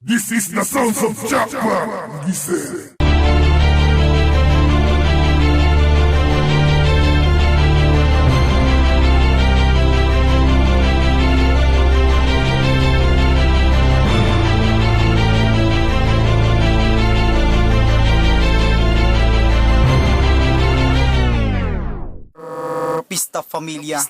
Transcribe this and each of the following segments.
This is the sounds of Jackpot. Listen. Pista Familia.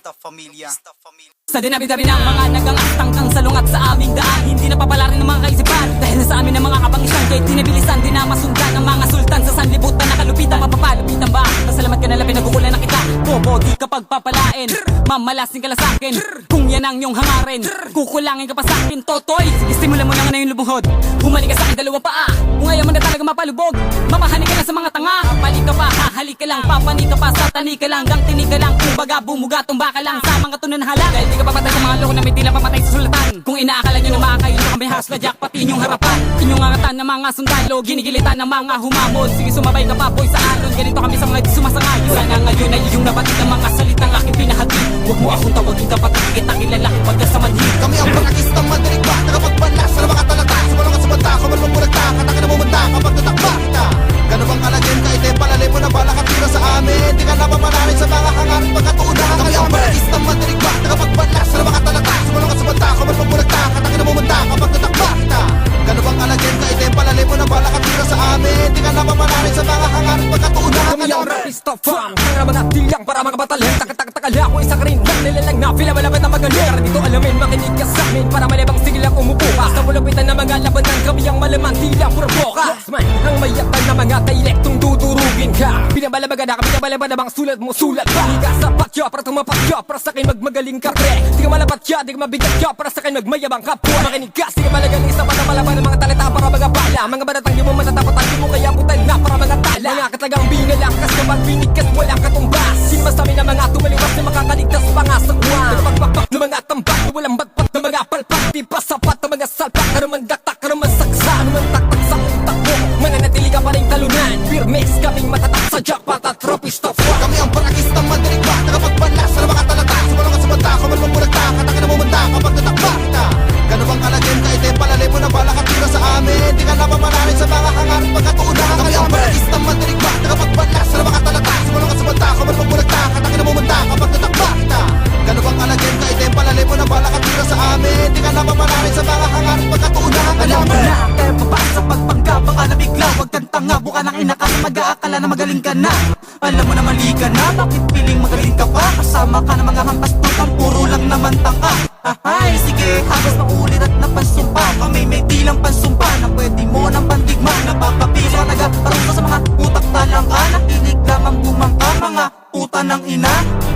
Sa dinabi-dabi ng mga nagangastangkang salungat sa aming daan, hindi napapalarin ng mga kaisipan dahil sa amin ang mga kabangisan, kahit tinibilisan di na masundan ng mga sultan sa sanlibutan na kalupitan. Mapapalupitan ba? Pasalamat ka nalang pinagukulan na kita. Bobo di ka pagpapalain, mamalasin ka lang sa'kin. Kung yan ang iyong hangarin, kukulangin ka pa sa'kin, totoy. Sige, simulan mo na nga na yung lubunghod. Bumalik ka sa'kin dalawang paa. Kung ayaw mo na talaga mapalubog, mapahani ka lang sa mga tanga. Hapalik ka pa, hahalik ka lang, papani ka pa, satani ka lang, gang tinig ka lang. Kumbaga bumuga, tumba ka lang sa mga tunan hala. Dahil di ka papatay sa mga loko na may tila pamatay sa sulatan. Kung inaakala nyo na makakailo kami hasla jackpot inyong harapan. Inyong angatan ng mga sundalo, ginigilitan ng mga humamon. Sige, sumabay ka pa boy sa alon, ganito kami sa mga di sumasangayon. Sana ngayon ay iyong nabatid ng mga salitang aking pinahagin. Huwag mo akong tawagin kapatid, kita kilala pagka sa manhid. Kami ang prakistang madirig ba? Nakapagbanlas sa mga talata. Sumalong at sumanta, kumalong mulagta. Kataka na bumunta kapag natakba kita. Gano'n bang alagin ka ite palalay mo na bala katira sa amin. Di ka napamanarin sa mga hangarin pagkatuunahan. Kami ang prakistang madirig ba? Nakapagbanlas sa mga talata. Sumalong at sumanta, kumalong mulagta. Kataka na bumunta kapag natakba kita. Gano'n bang alagin ka ite palalay mo na bala katira sa amin. Di ka napamanarin sa mga hangarin pagkatuunahan. Kami ang rapista from para mga tilyang, para mga batalyon. Takal ako isa ka rin lang nilalang na fila malaban na magaling. Para dito alamin, makinig ka sa amin. Para malibang sigil ang umupo ka sa mulapitan na mga labanan. Kami ang malaman, tilyang puro boka. Ang mayakal na mga tailektong dudurugin ka. Pinabalabaga na ka, pinabalabaga na bang sulat mo, sulat ba? Di ka sapat ya, para tumapat ya, para sa akin magmagaling ka pre. Di ka malapat ya, di ka mabigat ya, para sa akin magmayabang ka po. Makinig ka, sige malagaling sa patamalaban ng mga talita para mga bala. Mga badatang di mo matatapatan, di mo kaya putal na para mga tala. Mga katlagang binalakas kapag binikas, walang katumbas. Sinmasabi na mga tumaliwas na makakaligtas pa nga sa kuwan. Nagpagpakpak ng mga tambak, walang batpat ng mga palpak. Di pa sapat ng mga salpak, kanuman daktak, kanuman saksa, kanuman taktak sa utak mo. Mananatili ka pa rin talunan, firmes kaming matatak sa jackpot at tropista from. Kami ang prakistang madirig ba? Nakapagbanlas sa mga talata. Sumalong at sumanta, kumalong mulagta. Kataka na bumunta kapag natakba kita. Gano'n bang alagin ka ite palalay mo na bala katira sa amin. Di ka napamanarin sa mga hangarin pagkatuunahan. Kami ang prakistang madirig ba? Nakapagbanlas sa mga talata. Sumalong at sumanta, kumalong mulagta. Kataka na bumunta kapag natakba kita. Gano'n bang alagin ka ite palalay mo na bala katira sa amin. Di ka napamanarin sa mga hangarin pagkatuunahan. Alam mo na, kaya pa ba sa pagpangga, baka nabigla. Huwag kang tanga, buka ng ina ka, mag-aakala na magaling ka na. Alam mo na mali ka na, bakit piling magaling ka pa? Kasama ka ng mga hampas tutang, puro lang naman tanga. Ay, sige, halos maulit at napansumpa. Kami may tilang pansumpa na pwede mo ng pandigma. Napapapila, nag-aparusa sa mga utak talang ka. Nakinig lamang bumangka, mga puta ng ina.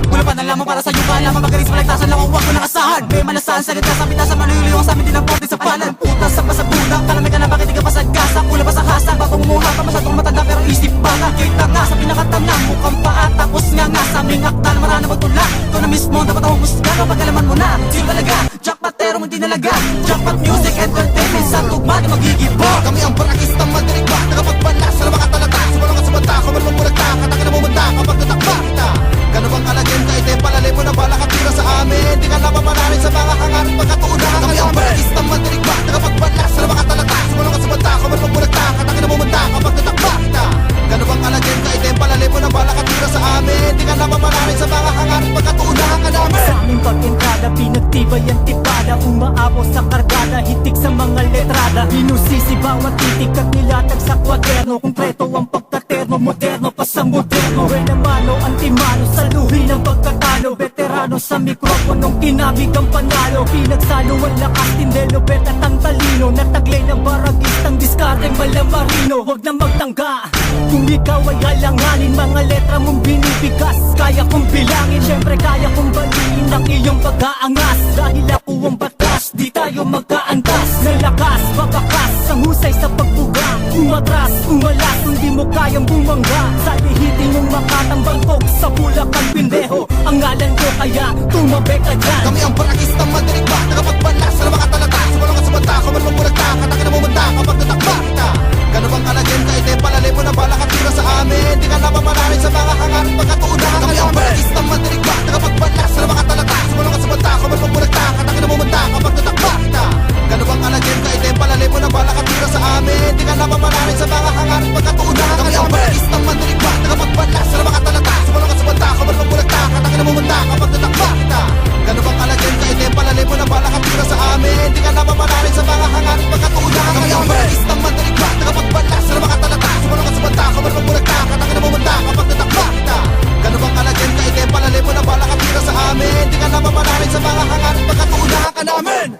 Wala pa nalaman para sa'yo ka lamang magaling sa malagtasan lang, huwag mo nang asahan. May malasahan sa ganda, sa pitasan, manuliliwang sa amin din ang porte sa palan. Puta sa pasabudak, kalamay ka na bakit di ka pasagkasa. Kula pa sa hasa, bakong muha ka masyadong matanda pero isip bata. Kay tanga sa pinakatanga, mukhang paa tapos nga sa aming aktal, marana magtula. Ito na mismo, dapat akong musga kapag alaman mo na. Sino talaga? Jackpotero mong dinalaga. Jackpot music, entertainment sa tugma di magigibo. Kami ang prakistang madirig ba? Nakapagbanlas sa mga talata. Sumalong at sumanta, kumalong mulagta. Kataka na bumunta kapag natakba kita. Gano'n bang alagin ka ite palalay mo na bala katira sa amin. Di ka napamanarin sa mga hangarin pagkatuunahan. Kami ang prakistang madirig ba? Nakapagbanlas sa mga talata. Sumalong at sumanta, kumalong mulagta. Kataka na bumunta kapag natakba kita. Gano'n bang alagin ka ite palalay mo na bala katira sa amin. Di ka napamanarin sa mga hangarin pagkatuunahan ka namin. Sa aming pag-entrada, pinagtibay ang tipada. Umaabot sa kargada, hitik sa mga letrada. Binusisi bawat titik at nilatag sa kwaderno. Kumpleto ang pagkaterno, moderno pa sa moderno. Buena mano, antimano, saluhin ang pagkatalo. Veterano sa mikroponong kinamig ang panalo. Pinagsalo ang lakas, tindelo, bet at ang talino. Nataglay na baragistang diskarte, malamarino. Huwag na magtangga, kung ikaw ay alanganin. Mga letra mong binibigas, kaya kong bilangin. Siyempre kaya kong baliin ang iyong pag-aangas. Dahil ako ang batas, di tayo magkaantas. Nalakas, makakas, ang husay sa pagbuga. Umatras, umalas, hindi mo kayang bumangga. Sa lihitin mong makatambang kog sa Bulacan, pindeho. Ang ngalan ko kaya tumabi ka dyan. Kami ang prakistang madirig ba? Nakapagbanlas sa mga talata. Sumalong at sumanta, kumalong mulagta. Kataka na bumunta kapag natakba kita. Gano'n bang alagin ka ite palalay mo na bala katira sa amin. Di ka napamanarin sa mga hangarin pagkatuunahan. Kami ang prakistang madirig ba? Nakapagbanlas sa mga talata. Sumalong at sumanta, kumalong mulagta. Kataka na bumunta kapag natakba kita. Gano'n bang alagin ka ite palalay mo na bala napapalarin sa mga hangarin pagkatuunahan. Kami ang baristang mandirigma, tagapagbalas sa mga talata. Sumalong ka sa banda, kamarang bulagta, katangin na mumunda kapag natakba kita. Gano'n bang kalagyan ka itim, palalim mo na bala ka tira sa amin. Di ka napapalarin sa mga hangarin pagkatuunahan. Kami ang baristang mandirigma, tagapagbalas sa mga talata. Sumalong ka sa banda, kamarang bulagta, katangin na mumunda kapag natakba kita. Gano'n bang kalagyan ka itim, palalim mo na bala ka tira sa amin. Di ka napapalarin sa mga hangarin pagkatuunahan ka namin.